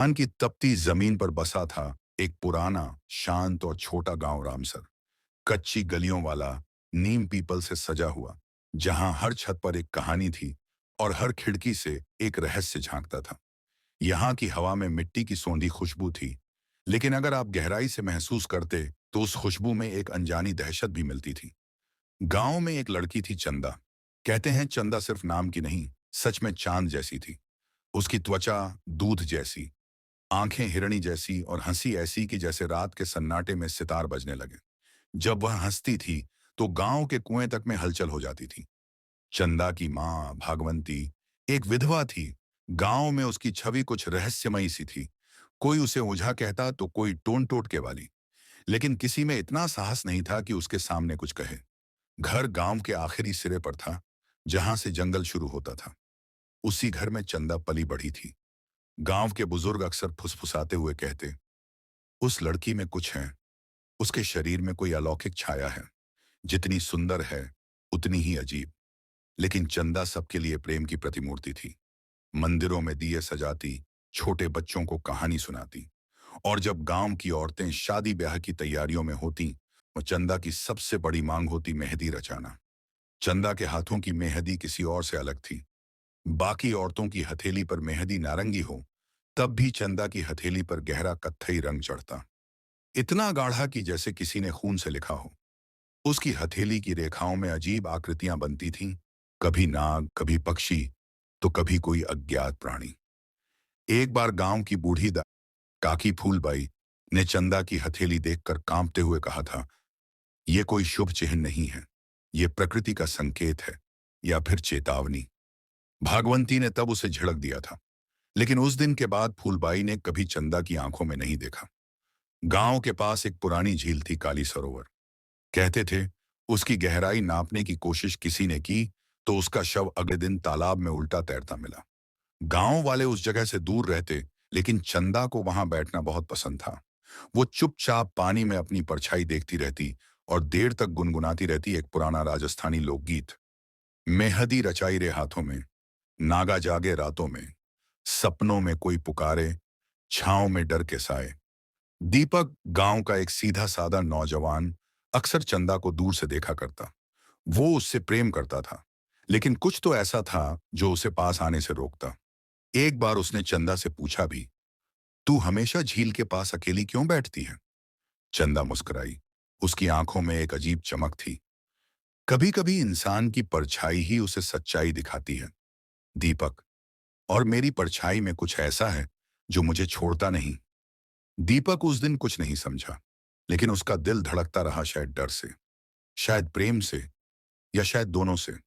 हिंदुस्तान की तपती जमीन पर बसा था एक पुराना, शांत और छोटा गांव रामसर। कच्ची गलियों वाला, नीम पीपल से सजा हुआ, जहां हर छत पर एक कहानी थी और हर खिड़की से एक रहस्य झांकता था। यहाँ की हवा में मिट्टी की सौंधी खुशबू थी, लेकिन अगर आप गहराई से महसूस करते तो उस खुशबू में एक अनजानी दहशत भी मिलती थी। गांव में एक लड़की थी, चंदा। कहते हैं चंदा सिर्फ नाम की नहीं, सच में चांद जैसी थी। उसकी त्वचा दूध जैसी, आंखें हिरणी जैसी और हंसी ऐसी कि जैसे रात के सन्नाटे में सितार बजने लगे। जब वह हंसती थी तो गांव के कुएं तक में हलचल हो जाती थी। चंदा की मां भागवंती एक विधवा थी। गांव में उसकी छवि कुछ रहस्यमयी सी थी। कोई उसे ओझा कहता तो कोई टोन टोटके वाली, लेकिन किसी में इतना साहस नहीं था कि उसके सामने कुछ कहे। घर गांव के आखिरी सिरे पर था, जहां से जंगल शुरू होता था। उसी घर में चंदा पली बढ़ी थी। गांव के बुजुर्ग अक्सर फुसफुसाते हुए कहते, उस लड़की में कुछ है, उसके शरीर में कोई अलौकिक छाया है। जितनी सुंदर है उतनी ही अजीब। लेकिन चंदा सबके लिए प्रेम की प्रतिमूर्ति थी। मंदिरों में दिए सजाती, छोटे बच्चों को कहानी सुनाती, और जब गांव की औरतें शादी ब्याह की तैयारियों में होती, वो चंदा की सबसे बड़ी मांग होती मेहंदी रचाना। चंदा के हाथों की मेहंदी किसी और से अलग थी। बाकी औरतों की हथेली पर मेहंदी नारंगी हो, तब भी चंदा की हथेली पर गहरा कत्थई रंग चढ़ता, इतना गाढ़ा कि जैसे किसी ने खून से लिखा हो। उसकी हथेली की रेखाओं में अजीब आकृतियां बनती थीं, कभी नाग, कभी पक्षी, तो कभी कोई अज्ञात प्राणी। एक बार गांव की बूढ़ी काकी फूलबाई ने चंदा की हथेली देखकर कांपते हुए कहा था, यह कोई शुभ चिन्ह नहीं है, यह प्रकृति का संकेत है, या फिर चेतावनी। भागवंती ने तब उसे झिड़क दिया था, लेकिन उस दिन के बाद फूलबाई ने कभी चंदा की आंखों में नहीं देखा। गांव के पास एक पुरानी झील थी, काली सरोवर। कहते थे उसकी गहराई नापने की कोशिश किसी ने की तो उसका शव अगले दिन तालाब में उल्टा तैरता मिला। गांव वाले उस जगह से दूर रहते, लेकिन चंदा को वहां बैठना बहुत पसंद था। वो चुपचाप पानी में अपनी परछाई देखती रहती और देर तक गुनगुनाती रहती एक पुराना राजस्थानी लोकगीत। मेहंदी रचाई रे हाथों में, नागा जागे रातों में, सपनों में कोई पुकारे, छांव में डर के साए। दीपक, गांव का एक सीधा साधा नौजवान, अक्सर चंदा को दूर से देखा करता। वो उससे प्रेम करता था, लेकिन कुछ तो ऐसा था जो उसे पास आने से रोकता। एक बार उसने चंदा से पूछा भी, तू हमेशा झील के पास अकेली क्यों बैठती है? चंदा मुस्कुराई। उसकी आंखों में एक अजीब चमक थी। कभी कभी इंसान की परछाई ही उसे सच्चाई दिखाती है, दीपक, और मेरी परछाई में कुछ ऐसा है जो मुझे छोड़ता नहीं। दीपक उस दिन कुछ नहीं समझा, लेकिन उसका दिल धड़कता रहा, शायद डर से, शायद प्रेम से, या शायद दोनों से।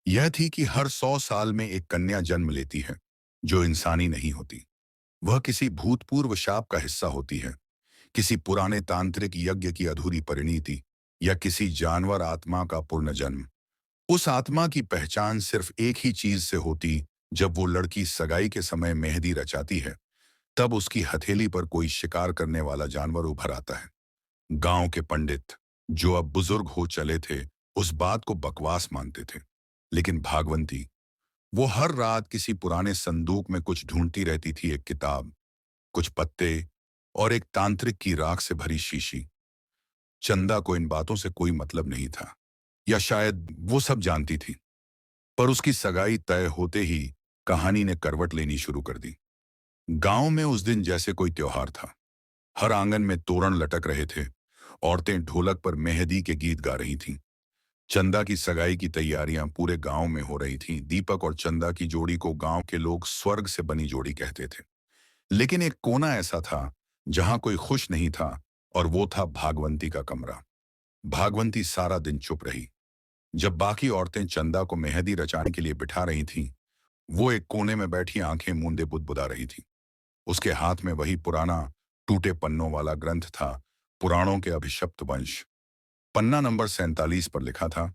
यह थी कि हर 100 साल में एक कन्या जन्म लेती है, जो इंसानी नहीं होती। वह किसी भूतपूर्व शाप का हिस्सा होती है, किसी पुराने तांत्रिक यज्ञ की अधूरी परिणीति, या किसी जानवर आत्मा का पुनर्जन्म। उस आत्मा की पहचान सिर्फ एक ही चीज से होती, जब वो लड़की सगाई के समय मेहंदी रचाती है, तब उसकी हथेली पर कोई शिकार करने वाला जानवर उभर आता है। गांव के पंडित, जो अब बुजुर्ग हो चले थे, उस बात को बकवास मानते थे, लेकिन भागवंती, वो हर रात किसी पुराने संदूक में कुछ ढूंढती रहती थी, एक किताब, कुछ पत्ते, और एक तांत्रिक की राख से भरी शीशी। चंदा को इन बातों से कोई मतलब नहीं था, या शायद वो सब जानती थी। पर उसकी सगाई तय होते ही कहानी ने करवट लेनी शुरू कर दी। गांव में उस दिन जैसे कोई त्योहार था। हर आंगन में तोरण लटक रहे थे, औरतें ढोलक पर मेहंदी के गीत गा रही थीं। चंदा की सगाई की तैयारियां पूरे गांव में हो रही थीं। दीपक और चंदा की जोड़ी को गांव के लोग स्वर्ग से बनी जोड़ी कहते थे। लेकिन एक कोना ऐसा था जहां कोई खुश नहीं था, और वो था भागवंती का कमरा। भागवंती सारा दिन चुप रही। जब बाकी औरतें चंदा को मेहंदी रचाने के लिए बिठा रही थीं, वो एक कोने में बैठी आंखें मूंदे बुदबुदा रही थी। उसके हाथ में वही पुराना, टूटे पन्नों वाला ग्रंथ था, पुराणों के अभिशप्त वंश। पन्ना नंबर 47 पर लिखा था,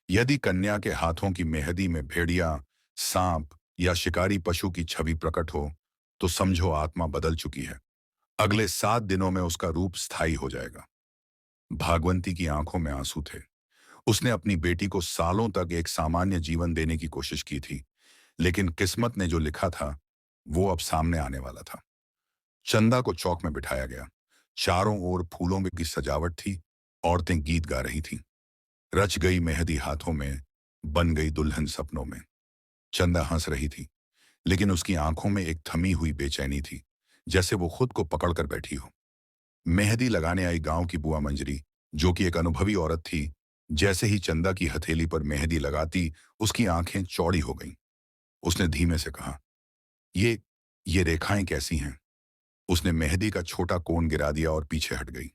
यदि कन्या के हाथों की मेहंदी में भेड़िया, सांप या शिकारी पशु की छवि प्रकट हो, तो समझो आत्मा बदल चुकी है। अगले 7 दिनों में उसका रूप स्थायी हो जाएगा। भागवंती की आंखों में आंसू थे। उसने अपनी बेटी को सालों तक एक सामान्य जीवन देने की कोशिश की थी, लेकिन किस्मत ने जो लिखा था, वो अब सामने आने वाला था। चंदा को चौक में बिठाया गया। चारों ओर फूलों की सजावट थी। औरतें गीत गा रही थीं। रच गई मेहंदी हाथों में, बन गई दुल्हन सपनों में। चंदा हंस रही थी, लेकिन उसकी आंखों में एक थमी हुई बेचैनी थी, जैसे वो खुद को पकड़ कर बैठी हो। मेहंदी लगाने आई गांव की बुआ मंजरी, जो कि एक अनुभवी औरत थी, जैसे ही चंदा की हथेली पर मेहंदी लगाती, उसकी आंखें चौड़ी हो गईं। उसने धीमे से कहा, ये ये रेखाएं कैसी हैं? उसने मेहंदी का छोटा कोन गिरा दिया और पीछे हट गई।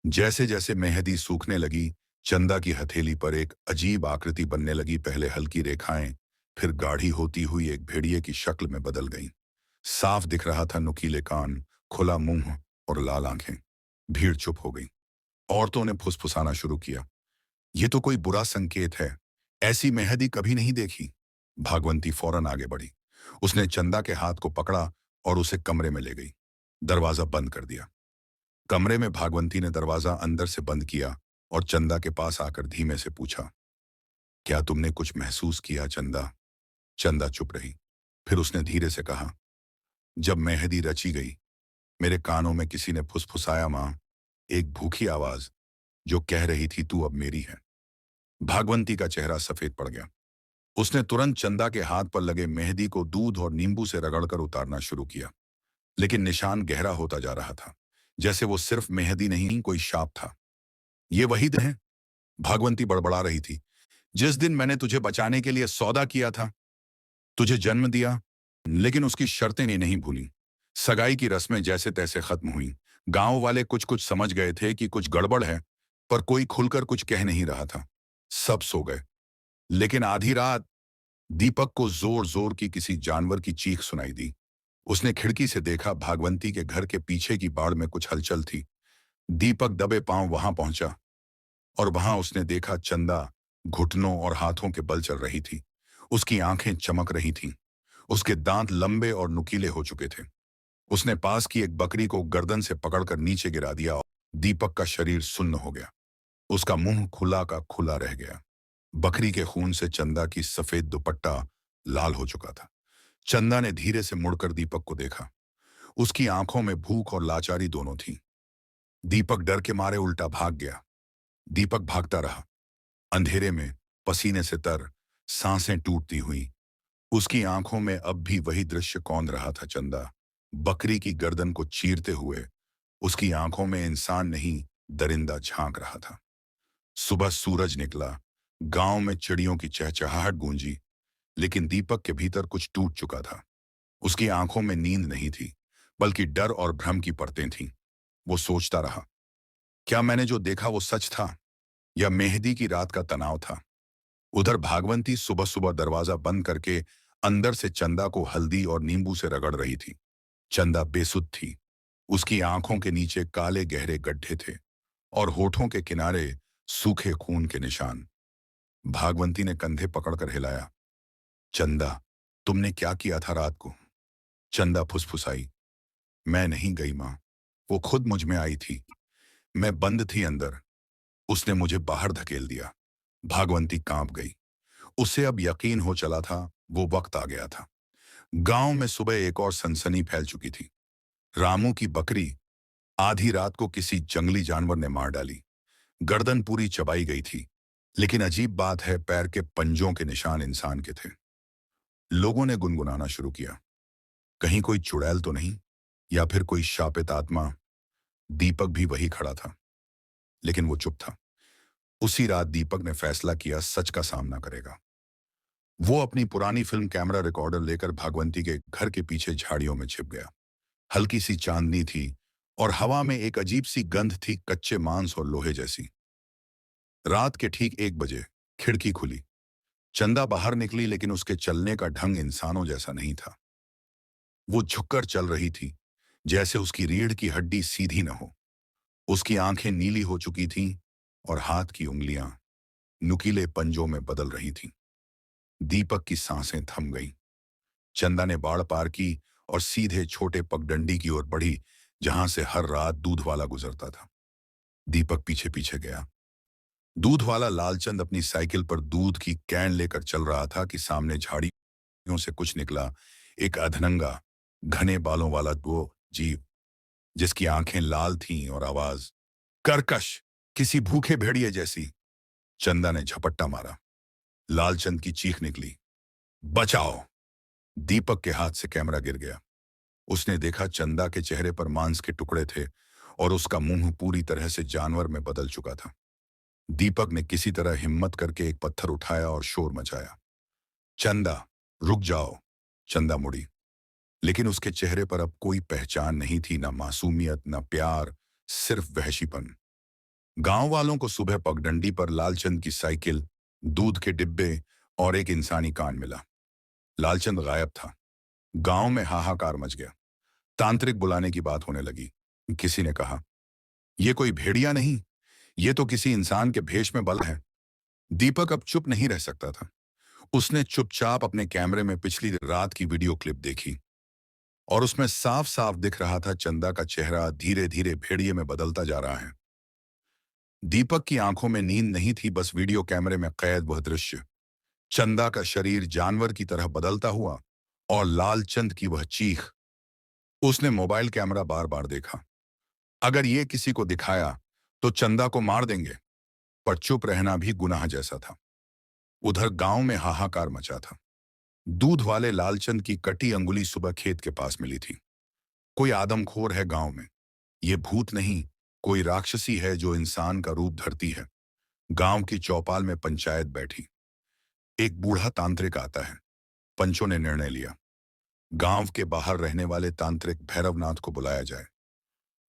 जैसे जैसे मेहंदी सूखने लगी, चंदा की हथेली पर एक अजीब आकृति बनने लगी। पहले हल्की रेखाएं, फिर गाढ़ी होती हुई एक भेड़िए की शक्ल में बदल गईं। साफ दिख रहा था नुकीले कान, खुला मुंह और लाल आंखें। भीड़ चुप हो गई। औरतों ने फुसफुसाना शुरू किया, ये तो कोई बुरा संकेत है, ऐसी मेहंदी कभी नहीं देखी। भागवंती फौरन आगे बढ़ी। उसने चंदा के हाथ को पकड़ा और उसे कमरे में ले गई। दरवाजा बंद कर दिया। कमरे में भागवंती ने दरवाजा अंदर से बंद किया और चंदा के पास आकर धीमे से पूछा, क्या तुमने कुछ महसूस किया चंदा? चंदा चुप रही। फिर उसने धीरे से कहा, जब मेहंदी रची गई, मेरे कानों में किसी ने फुसफुसाया, मां, एक भूखी आवाज जो कह रही थी तू अब मेरी है। भागवंती का चेहरा सफेद पड़ गया। उसने तुरंत चंदा के हाथ पर लगे मेहंदी को दूध और नींबू से रगड़कर उतारना शुरू किया, लेकिन निशान गहरा होता जा रहा था, जैसे वो सिर्फ मेहंदी नहीं, कोई शाप था। ये वही दिन है, भागवंती बड़बड़ा रही थी, जिस दिन मैंने तुझे बचाने के लिए सौदा किया था, तुझे जन्म दिया, लेकिन उसकी शर्तें नहीं भूली। सगाई की रस्में जैसे तैसे खत्म हुई। गांव वाले कुछ कुछ समझ गए थे कि कुछ गड़बड़ है, पर कोई खुलकर कुछ कह नहीं रहा था। सब सो गए। लेकिन आधी रात दीपक को जोर जोर की किसी जानवर की चीख सुनाई दी। उसने खिड़की से देखा, भागवंती के घर के पीछे की बाड़ में कुछ हलचल थी। दीपक दबे पांव वहां पहुंचा और वहां उसने देखा चंदा घुटनों और हाथों के बल चल रही थी। उसकी आंखें चमक रही थीं। उसके दांत लंबे और नुकीले हो चुके थे। उसने पास की एक बकरी को गर्दन से पकड़कर नीचे गिरा दिया और दीपक का शरीर सुन्न हो गया। उसका मुंह खुला का खुला रह गया। बकरी के खून से चंदा की सफेद दुपट्टा लाल हो चुका था। चंदा ने धीरे से मुड़कर दीपक को देखा। उसकी आंखों में भूख और लाचारी दोनों थी। दीपक डर के मारे उल्टा भाग गया। दीपक भागता रहा, अंधेरे में, पसीने से तर, सांसें टूटती हुई। उसकी आंखों में अब भी वही दृश्य कौंध रहा था, चंदा बकरी की गर्दन को चीरते हुए। उसकी आंखों में इंसान नहीं, दरिंदा झांक रहा था। सुबह सूरज निकला। गांव में चिड़ियों की चहचहाहट गूंजी, लेकिन दीपक के भीतर कुछ टूट चुका था। उसकी आंखों में नींद नहीं थी, बल्कि डर और भ्रम की परतें थीं। वो सोचता रहा, क्या मैंने जो देखा वो सच था, या मेहंदी की रात का तनाव था? उधर भागवंती सुबह सुबह दरवाजा बंद करके अंदर से चंदा को हल्दी और नींबू से रगड़ रही थी। चंदा बेसुध थी। उसकी आंखों के नीचे काले गहरे गड्ढे थे और होठों के किनारे सूखे खून के निशान। भागवंती ने कंधे पकड़कर हिलाया, चंदा, तुमने क्या किया था रात को? चंदा फुसफुसाई, मैं नहीं गई मां, वो खुद मुझ में आई थी। मैं बंद थी अंदर, उसने मुझे बाहर धकेल दिया। भागवंती कांप गई। उसे अब यकीन हो चला था, वो वक्त आ गया था। गांव में सुबह एक और सनसनी फैल चुकी थी। रामू की बकरी आधी रात को किसी जंगली जानवर ने मार डाली। गर्दन पूरी चबाई गई थी, लेकिन अजीब बात है, पैर के पंजों के निशान इंसान के थे। लोगों ने गुनगुनाना शुरू किया, कहीं कोई चुड़ैल तो नहीं, या फिर कोई शापित आत्मा। दीपक भी वही खड़ा था, लेकिन वो चुप था। उसी रात दीपक ने फैसला किया, सच का सामना करेगा। वो अपनी पुरानी फिल्म कैमरा रिकॉर्डर लेकर भागवंती के घर के पीछे झाड़ियों में छिप गया। हल्की सी चांदनी थी और हवा में एक अजीब सी गंध थी, कच्चे मांस और लोहे जैसी। रात के ठीक 1 बजे खिड़की खुली। चंदा बाहर निकली, लेकिन उसके चलने का ढंग इंसानों जैसा नहीं था। वो झुककर चल रही थी, जैसे उसकी रीढ़ की हड्डी सीधी न हो। उसकी आंखें नीली हो चुकी थीं और हाथ की उंगलियां नुकीले पंजों में बदल रही थीं। दीपक की सांसें थम गईं। चंदा ने बाड़ पार की और सीधे छोटे पगडंडी की ओर बढ़ी, जहां से हर रात दूध वाला गुजरता था। दीपक पीछे पीछे गया। दूध वाला लालचंद अपनी साइकिल पर दूध की कैन लेकर चल रहा था कि सामने झाड़ियों से कुछ निकला। एक अधनंगा, घने बालों वाला वो, जीव, जिसकी आंखें लाल थीं और आवाज कर्कश, किसी भूखे भेड़िए जैसी। चंदा ने झपट्टा मारा। लालचंद की चीख निकली, बचाओ। दीपक के हाथ से कैमरा गिर गया। उसने देखा चंदा के चेहरे पर मांस के टुकड़े थे और उसका मुंह पूरी तरह से जानवर में बदल चुका था। दीपक ने किसी तरह हिम्मत करके एक पत्थर उठाया और शोर मचाया, चंदा, रुक जाओ। चंदा मुड़ी, लेकिन उसके चेहरे पर अब कोई पहचान नहीं थी, ना मासूमियत, ना प्यार, सिर्फ वहशीपन। गांव वालों को सुबह पगडंडी पर लालचंद की साइकिल, दूध के डिब्बे और एक इंसानी कान मिला। लालचंद गायब था। गांव में हाहाकार मच गया। तांत्रिक बुलाने की बात होने लगी। किसी ने कहा, यह कोई भेड़िया नहीं, ये तो किसी इंसान के भेष में बल है। दीपक अब चुप नहीं रह सकता था। उसने चुपचाप अपने कैमरे में पिछली रात की वीडियो क्लिप देखी और उसमें साफ साफ दिख रहा था चंदा का चेहरा धीरे धीरे भेड़िए में बदलता जा रहा है। दीपक की आंखों में नींद नहीं थी, बस वीडियो कैमरे में कैद वह दृश्य, चंदा का शरीर जानवर की तरह बदलता हुआ और लालचंद की वह चीख। उसने मोबाइल कैमरा बार बार देखा। अगर ये किसी को दिखाया तो चंदा को मार देंगे, पर चुप रहना भी गुनाह जैसा था। उधर गांव में हाहाकार मचा था। दूध वाले लालचंद की कटी अंगुली सुबह खेत के पास मिली थी। कोई आदमखोर है गांव में। ये भूत नहीं, कोई राक्षसी है जो इंसान का रूप धरती है। गांव की चौपाल में पंचायत बैठी। एक बूढ़ा तांत्रिक आता है। पंचों ने निर्णय लिया, गांव के बाहर रहने वाले तांत्रिक भैरवनाथ को बुलाया जाए।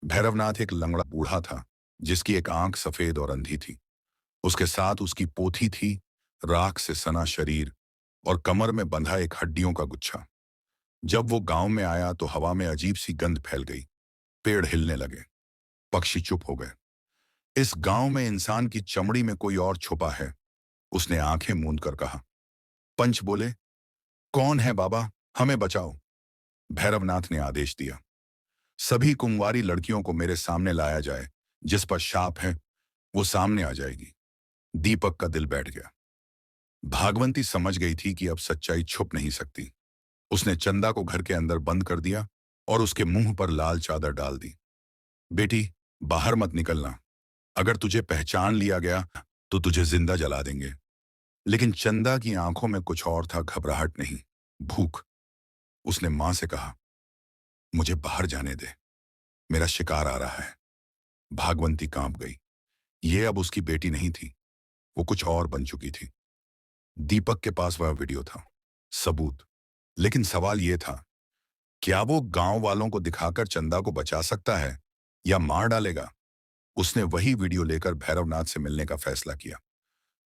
भैरवनाथ एक लंगड़ा बूढ़ा था, जिसकी एक आंख सफेद और अंधी थी। उसके साथ उसकी पोथी थी, राख से सना शरीर और कमर में बंधा एक हड्डियों का गुच्छा। जब वो गांव में आया तो हवा में अजीब सी गंध फैल गई। पेड़ हिलने लगे, पक्षी चुप हो गए। इस गांव में इंसान की चमड़ी में कोई और छुपा है, उसने आंखें मूंद कर कहा। पंच बोले, कौन है बाबा, हमें बचाओ। भैरवनाथ ने आदेश दिया, सभी कुंवारी लड़कियों को मेरे सामने लाया जाए। जिस पर शाप है वो सामने आ जाएगी। दीपक का दिल बैठ गया। भागवंती समझ गई थी कि अब सच्चाई छुप नहीं सकती। उसने चंदा को घर के अंदर बंद कर दिया और उसके मुंह पर लाल चादर डाल दी। बेटी, बाहर मत निकलना। अगर तुझे पहचान लिया गया तो तुझे जिंदा जला देंगे। लेकिन चंदा की आंखों में कुछ और था, घबराहट नहीं, भूख। उसने मां से कहा, मुझे बाहर जाने दे, मेरा शिकार आ रहा है। भागवंती कांप गई। ये अब उसकी बेटी नहीं थी, वो कुछ और बन चुकी थी। दीपक के पास वह वीडियो था, सबूत। लेकिन सवाल यह था, क्या वो गांव वालों को दिखाकर चंदा को बचा सकता है या मार डालेगा? उसने वही वीडियो लेकर भैरवनाथ से मिलने का फैसला किया।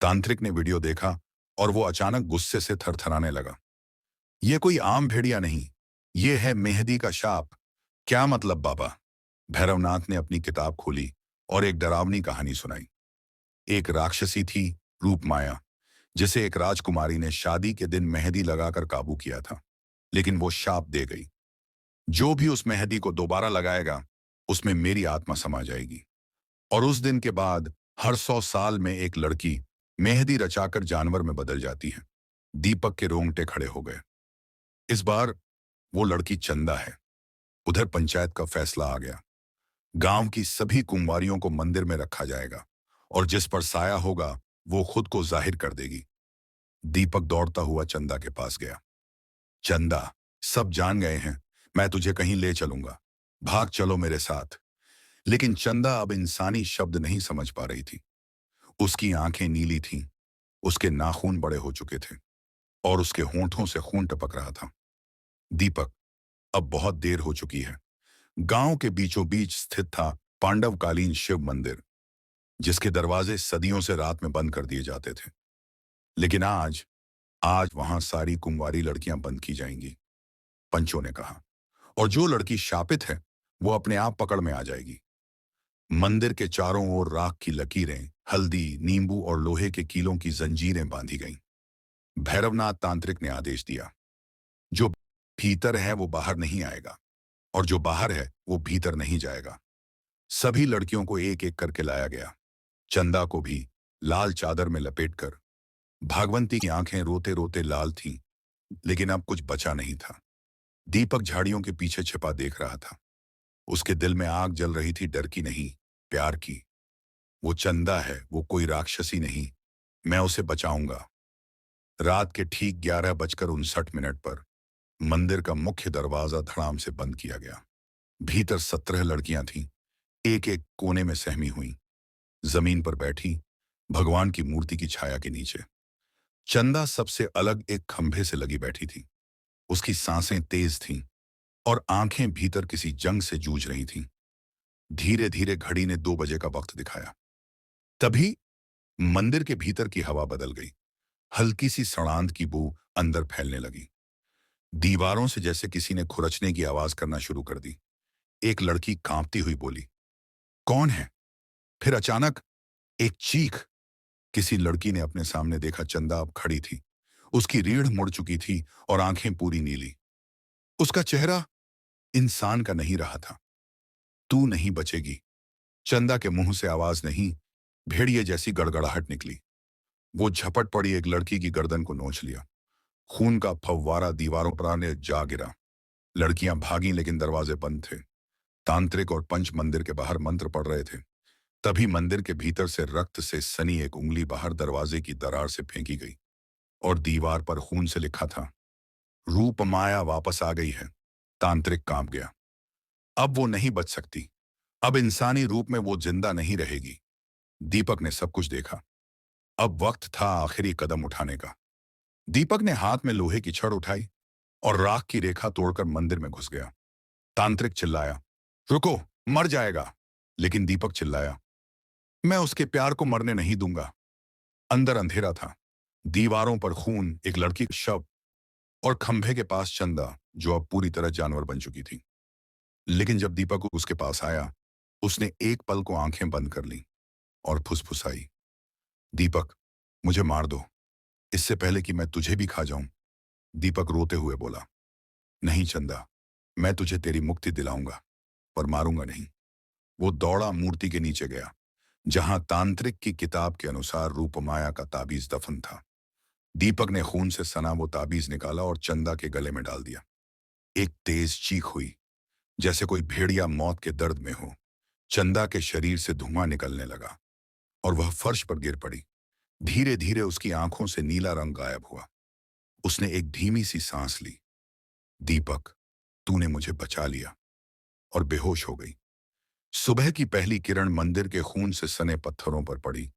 तांत्रिक ने वीडियो देखा और वो अचानक गुस्से से थरथराने लगा। ये कोई आम भेड़िया नहीं, ये है मेहदी का शाप। क्या मतलब बाबा? भैरवनाथ ने अपनी किताब खोली और एक डरावनी कहानी सुनाई। एक राक्षसी थी, रूपमाया, जिसे एक राजकुमारी ने शादी के दिन मेहंदी लगाकर काबू किया था। लेकिन वो शाप दे गई, जो भी उस मेहंदी को दोबारा लगाएगा उसमें मेरी आत्मा समा जाएगी। और उस दिन के बाद हर 100 साल में एक लड़की मेहंदी रचाकर जानवर में बदल जाती है। दीपक के रोंगटे खड़े हो गए। इस बार वो लड़की चंदा है। उधर पंचायत का फैसला आ गया। गांव की सभी कुंवारियों को मंदिर में रखा जाएगा और जिस पर साया होगा वो खुद को जाहिर कर देगी। दीपक दौड़ता हुआ चंदा के पास गया। चंदा, सब जान गए हैं, मैं तुझे कहीं ले चलूंगा, भाग चलो मेरे साथ। लेकिन चंदा अब इंसानी शब्द नहीं समझ पा रही थी। उसकी आंखें नीली थीं, उसके नाखून बड़े हो चुके थे और उसके होंठों से खून टपक रहा था। दीपक, अब बहुत देर हो चुकी है। गांव के बीचों बीच स्थित था पांडवकालीन शिव मंदिर, जिसके दरवाजे सदियों से रात में बंद कर दिए जाते थे। लेकिन आज आज वहां सारी कुंवारी लड़कियां बंद की जाएंगी, पंचों ने कहा। और जो लड़की शापित है वो अपने आप पकड़ में आ जाएगी। मंदिर के चारों ओर राख की लकीरें, हल्दी, नींबू और लोहे के कीलों की जंजीरें बांधी गईं। भैरवनाथ तांत्रिक ने आदेश दिया, जो भीतर है वो बाहर नहीं आएगा और जो बाहर है वो भीतर नहीं जाएगा। सभी लड़कियों को एक एक करके लाया गया, चंदा को भी लाल चादर में लपेटकर। भागवंती की आंखें रोते रोते लाल थीं, लेकिन अब कुछ बचा नहीं था। दीपक झाड़ियों के पीछे छिपा देख रहा था। उसके दिल में आग जल रही थी, डर की नहीं, प्यार की। वो चंदा है, वो कोई राक्षसी नहीं। मैं उसे बचाऊंगा। रात के ठीक 11:59 पर मंदिर का मुख्य दरवाजा धड़ाम से बंद किया गया। भीतर 17 लड़कियां थीं, एक एक कोने में सहमी हुई, जमीन पर बैठी, भगवान की मूर्ति की छाया के नीचे। चंदा सबसे अलग एक खंभे से लगी बैठी थी। उसकी सांसें तेज थीं और आंखें भीतर किसी जंग से जूझ रही थीं। धीरे धीरे घड़ी ने 2 बजे का वक्त दिखाया। तभी मंदिर के भीतर की हवा बदल गई। हल्की सी सड़ांध की बू अंदर फैलने लगी। दीवारों से जैसे किसी ने खुरचने की आवाज करना शुरू कर दी। एक लड़की कांपती हुई बोली, कौन है? फिर अचानक एक चीख। किसी लड़की ने अपने सामने देखा। चंदा अब खड़ी थी। उसकी रीढ़ मुड़ चुकी थी और आंखें पूरी नीली। उसका चेहरा इंसान का नहीं रहा था। तू नहीं बचेगी। चंदा के मुंह से आवाज नहीं, भेड़िए जैसी गड़गड़ाहट निकली। वो झपट पड़ी, एक लड़की की गर्दन को नोच लिया। खून का फव्वारा दीवारों पर आने जा गिरा। लड़कियां भागीं, लेकिन दरवाजे बंद थे। तांत्रिक और पंच मंदिर के बाहर मंत्र पढ़ रहे थे। तभी मंदिर के भीतर से रक्त से सनी एक उंगली बाहर दरवाजे की दरार से फेंकी गई और दीवार पर खून से लिखा था, रूप माया वापस आ गई है। तांत्रिक कांप गया। अब वो नहीं बच सकती। अब इंसानी रूप में वो जिंदा नहीं रहेगी। दीपक ने सब कुछ देखा। अब वक्त था आखिरी कदम उठाने का। दीपक ने हाथ में लोहे की छड़ उठाई और राख की रेखा तोड़कर मंदिर में घुस गया। तांत्रिक चिल्लाया, रुको, मर जाएगा। लेकिन दीपक चिल्लाया, मैं उसके प्यार को मरने नहीं दूंगा। अंदर अंधेरा था, दीवारों पर खून, एक लड़की का शव और खंभे के पास चंदा, जो अब पूरी तरह जानवर बन चुकी थी। लेकिन जब दीपक उसके पास आया, उसने एक पल को आंखें बंद कर ली और फुसफुसाई, दीपक, मुझे मार दो, इससे पहले कि मैं तुझे भी खा जाऊं। दीपक रोते हुए बोला, नहीं चंदा, मैं तुझे तेरी मुक्ति दिलाऊंगा, पर मारूंगा नहीं। वो दौड़ा मूर्ति के नीचे गया, जहां तांत्रिक की किताब के अनुसार रूपमाया का ताबीज दफन था। दीपक ने खून से सना वो ताबीज निकाला और चंदा के गले में डाल दिया। एक तेज चीख हुई, जैसे कोई भेड़िया मौत के दर्द में हो। चंदा के शरीर से धुआं निकलने लगा और वह फर्श पर गिर पड़ी। धीरे धीरे उसकी आंखों से नीला रंग गायब हुआ। उसने एक धीमी सी सांस ली। दीपक, तूने मुझे बचा लिया। और बेहोश हो गई। सुबह की पहली किरण मंदिर के खून से सने पत्थरों पर पड़ी।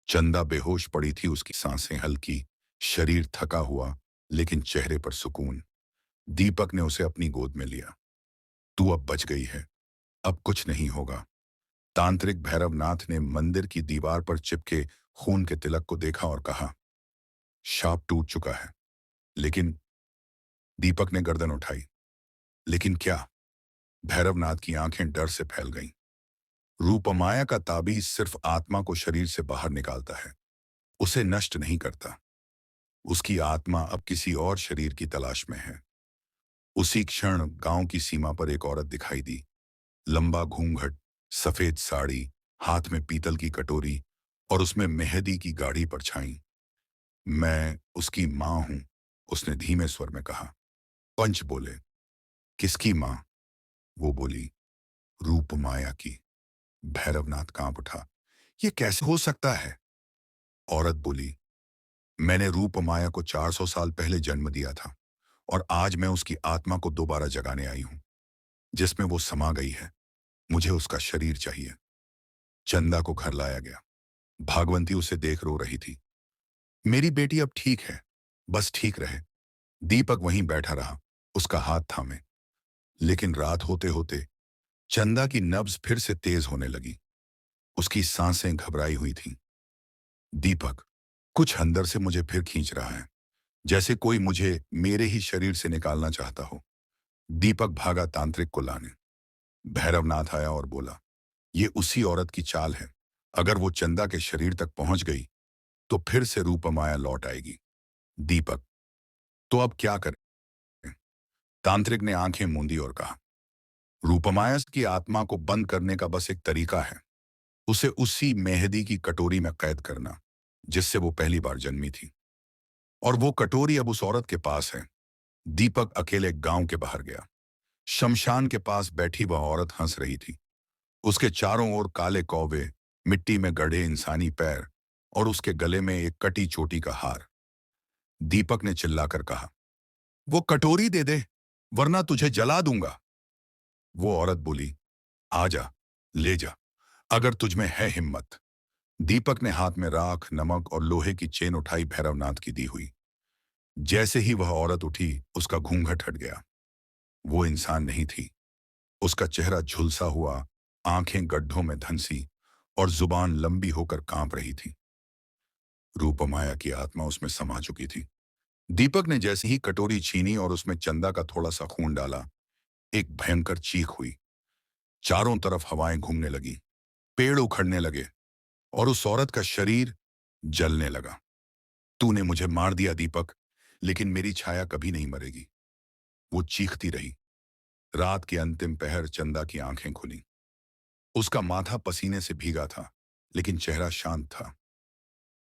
चंदा बेहोश पड़ी थी, उसकी सांसें हल्की, शरीर थका हुआ, लेकिन चेहरे पर सुकून। दीपक ने उसे अपनी गोद में लिया। तू अब बच गई है, अब कुछ नहीं होगा। तांत्रिक भैरवनाथ ने मंदिर की दीवार पर चिपके खून के तिलक को देखा और कहा, शाप टूट चुका है। लेकिन दीपक ने गर्दन उठाई। लेकिन क्या? भैरवनाथ की आंखें डर से फैल गईं। रूपमाया का ताबीज सिर्फ आत्मा को शरीर से बाहर निकालता है, उसे नष्ट नहीं करता। उसकी आत्मा अब किसी और शरीर की तलाश में है। उसी क्षण गांव की सीमा पर एक औरत दिखाई दी। लंबा घूंघट, सफेद साड़ी, हाथ में पीतल की कटोरी और उसमें मेहंदी की गाढ़ी परछाई। मैं उसकी मां हूं, उसने धीमे स्वर में कहा। पंच बोले, किसकी मां? वो बोली, रूपमाया की। भैरवनाथ कांप उठा। ये कैसे हो सकता है? औरत बोली, मैंने रूपमाया को 400 साल पहले जन्म दिया था और आज मैं उसकी आत्मा को दोबारा जगाने आई हूं, जिसमें वो समा गई है। मुझे उसका शरीर चाहिए। चंदा को घर लाया गया। भागवंती उसे देख रो रही थी। मेरी बेटी अब ठीक है, बस ठीक रहे। दीपक वहीं बैठा रहा, उसका हाथ थामे। लेकिन रात होते होते चंदा की नब्ज फिर से तेज होने लगी। उसकी सांसें घबराई हुई थीं। दीपक, कुछ अंदर से मुझे फिर खींच रहा है, जैसे कोई मुझे मेरे ही शरीर से निकालना चाहता हो। दीपक भागा तांत्रिक को लाने। भैरवनाथ आया और बोला, ये उसी औरत की चाल है। अगर वो चंदा के शरीर तक पहुंच गई तो फिर से रूपमाया लौट आएगी। दीपक, तो अब क्या करें? तांत्रिक ने आंखें मूंदी और कहा, रूपमाया की आत्मा को बंद करने का बस एक तरीका है, उसे उसी मेहंदी की कटोरी में कैद करना, जिससे वो पहली बार जन्मी थी। और वो कटोरी अब उस औरत के पास है। दीपक अकेले गांव के बाहर गया। शमशान के पास बैठी वह औरत हंस रही थी। उसके चारों ओर काले कौवे, मिट्टी में गढ़े इंसानी पैर और उसके गले में एक कटी चोटी का हार। दीपक ने चिल्लाकर कहा, वो कटोरी दे दे, वरना तुझे जला दूंगा। वो औरत बोली, आजा, ले जा, अगर तुझ में है हिम्मत। दीपक ने हाथ में राख, नमक और लोहे की चेन उठाई भैरवनाथ की दी हुई। जैसे ही वह औरत उठी, उसका घूंघट हट गया। वो इंसान नहीं थी। उसका चेहरा झुलसा हुआ, आंखें गड्ढों में धंसी और जुबान लंबी होकर कांप रही थी। रूपमाया की आत्मा उसमें समा चुकी थी। दीपक ने जैसे ही कटोरी छीनी और उसमें चंदा का थोड़ा सा खून डाला, एक भयंकर चीख हुई। चारों तरफ हवाएं घूमने लगी, पेड़ उखड़ने लगे और उस औरत का शरीर जलने लगा। तूने मुझे मार दिया दीपक, लेकिन मेरी छाया कभी नहीं मरेगी। वो चीखती रही। रात के अंतिम पहर चंदा की आंखें खुली। उसका माथा पसीने से भीगा था, लेकिन चेहरा शांत था।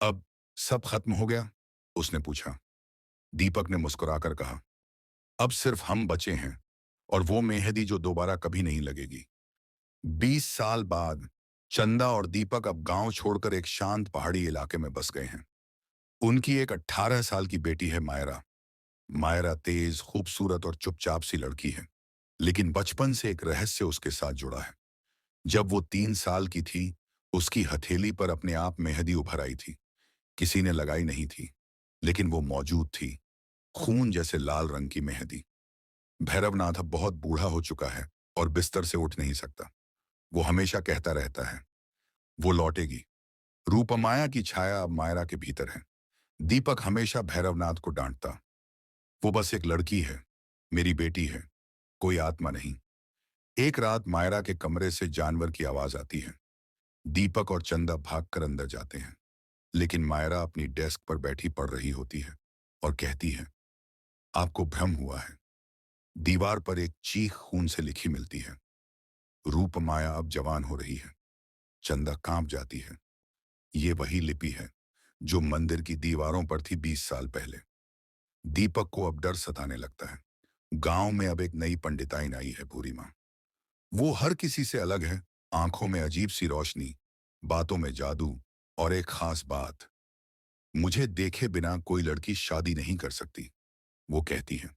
अब सब खत्म हो गया? उसने पूछा। दीपक ने मुस्कुराकर कहा, अब सिर्फ हम बचे हैं, और वो मेहंदी जो दोबारा कभी नहीं लगेगी। 20 साल बाद चंदा और दीपक अब गांव छोड़कर एक शांत पहाड़ी इलाके में बस गए हैं। उनकी एक 18 साल की बेटी है, मायरा। मायरा तेज, खूबसूरत और चुपचाप सी लड़की है, लेकिन बचपन से एक रहस्य उसके साथ जुड़ा है। जब वो 3 साल की थी, उसकी हथेली पर अपने आप मेहंदी उभर आई थी। किसी ने लगाई नहीं थी, लेकिन वो मौजूद थी, खून जैसे लाल रंग की मेहंदी। भैरवनाथ अब बहुत बूढ़ा हो चुका है और बिस्तर से उठ नहीं सकता। वो हमेशा कहता रहता है, वो लौटेगी। रूपमाया की छाया अब मायरा के भीतर है। दीपक हमेशा भैरवनाथ को डांटता, वो बस एक लड़की है, मेरी बेटी है, कोई आत्मा नहीं। एक रात मायरा के कमरे से जानवर की आवाज आती है। दीपक और चंदा भागकर अंदर जाते हैं, लेकिन मायरा अपनी डेस्क पर बैठी पढ़ रही होती है और कहती है, आपको भ्रम हुआ है। दीवार पर एक चीख खून से लिखी मिलती है, रूप माया अब जवान हो रही है। चंदा कांप जाती है। ये वही लिपि है जो मंदिर की दीवारों पर थी 20 साल पहले। दीपक को अब डर सताने लगता है। गांव में अब एक नई पंडिताइन आई है, भूरी माँ। वो हर किसी से अलग है, आंखों में अजीब सी रोशनी, बातों में जादू, और एक खास बात, मुझे देखे बिना कोई लड़की शादी नहीं कर सकती, वो कहती है।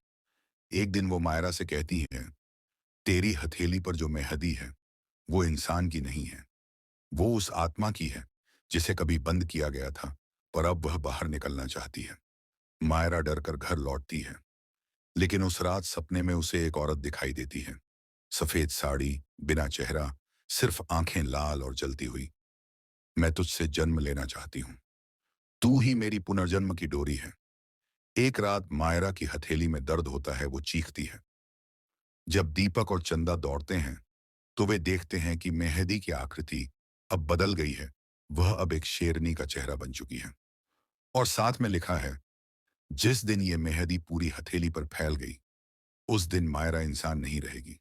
एक दिन वो मायरा से कहती है, तेरी हथेली पर जो मेहंदी है, वो इंसान की नहीं है, वो उस आत्मा की है जिसे कभी बंद किया गया था, पर अब वह बाहर निकलना चाहती है। मायरा डरकर घर लौटती है, लेकिन उस रात सपने में उसे एक औरत दिखाई देती है। सफेद साड़ी, बिना चेहरा, सिर्फ आंखें लाल और जलती हुई। मैं तुझसे जन्म लेना चाहती हूँ, तू ही मेरी पुनर्जन्म की डोरी है। एक रात मायरा की हथेली में दर्द होता है, वो चीखती है। जब दीपक और चंदा दौड़ते हैं, तो वे देखते हैं कि मेहंदी की आकृति अब बदल गई है। वह अब एक शेरनी का चेहरा बन चुकी है, और साथ में लिखा है, जिस दिन ये मेहंदी पूरी हथेली पर फैल गई, उस दिन मायरा इंसान नहीं रहेगी।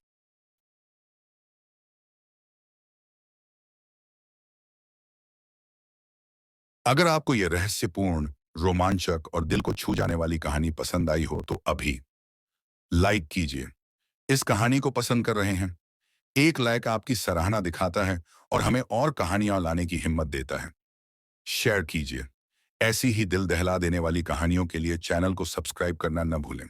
अगर आपको यह रहस्यपूर्ण, रोमांचक और दिल को छू जाने वाली कहानी पसंद आई हो, तो अभी लाइक कीजिए। इस कहानी को पसंद कर रहे हैं? एक लाइक आपकी सराहना दिखाता है और हमें और कहानियां लाने की हिम्मत देता है। शेयर कीजिए। ऐसी ही दिल दहला देने वाली कहानियों के लिए चैनल को सब्सक्राइब करना न भूलें।